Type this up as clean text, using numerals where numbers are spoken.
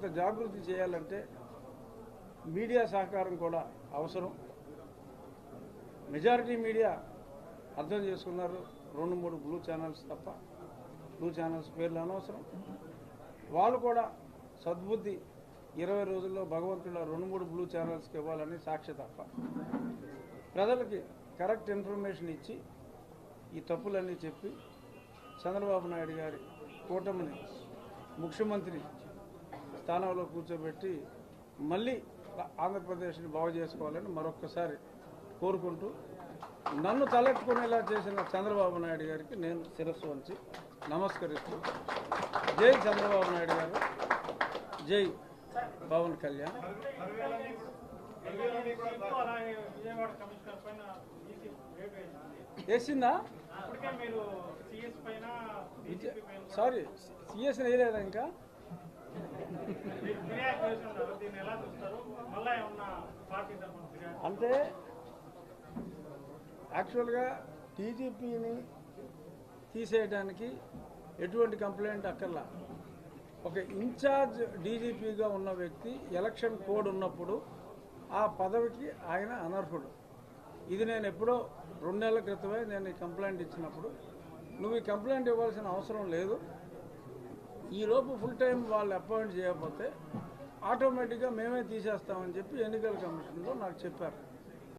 కొంత జాగృతి చేయాలంటే మీడియా సహకారం కూడా అవసరం. మెజారిటీ మీడియా అర్థం చేసుకున్నారు. 2-3 బ్లూ ఛానల్స్ తప్ప, బ్లూ ఛానల్స్ పేర్లు అనవసరం. వాళ్ళు కూడా సద్బుద్ధి 20 రోజుల్లో భగవంతుడు 2-3 బ్లూ ఛానల్స్కి ఇవ్వాలని సాక్షి తప్ప ప్రజలకి కరెక్ట్ ఇన్ఫర్మేషన్ ఇచ్చి ఈ తప్పులన్నీ చెప్పి చంద్రబాబు నాయుడు గారి కూటమిని ముఖ్యమంత్రి స్థానంలో కూర్చోబెట్టి మళ్ళీ ఆంధ్రప్రదేశ్ని బాగు చేసుకోవాలని మరొక్కసారి కోరుకుంటూ నన్ను తలెత్తుకునేలా చేసిన చంద్రబాబు నాయుడు గారికి నేను శిరస్సు వంచి నమస్కరిస్తూ జై చంద్రబాబు నాయుడు గారు, జై పవన్ కళ్యాణ్. వేసిందా? సారీ, సిఎస్ వేయలేదా ఇంకా? అంటే యాక్చువల్గా టీజీపీని తీసేయడానికి ఎటువంటి కంప్లైంట్ అక్కర్లా. ఒక ఇన్ఛార్జ్ డీజీపీగా ఉన్న వ్యక్తి ఎలక్షన్ కోడ్ ఉన్నప్పుడు ఆ పదవికి ఆయన అనర్హుడు. ఇది నేను ఎప్పుడో 2 నెలల క్రితమే నేను ఈ కంప్లైంట్ ఇచ్చినప్పుడు, నువ్వు ఈ కంప్లైంట్ ఇవ్వాల్సిన అవసరం లేదు, ఈలోపు ఫుల్ టైం వాళ్ళు అపాయింట్ చేయకపోతే ఆటోమేటిక్గా మేమే తీసేస్తామని చెప్పి ఎన్నికల కమిషన్లో నాకు చెప్పారు.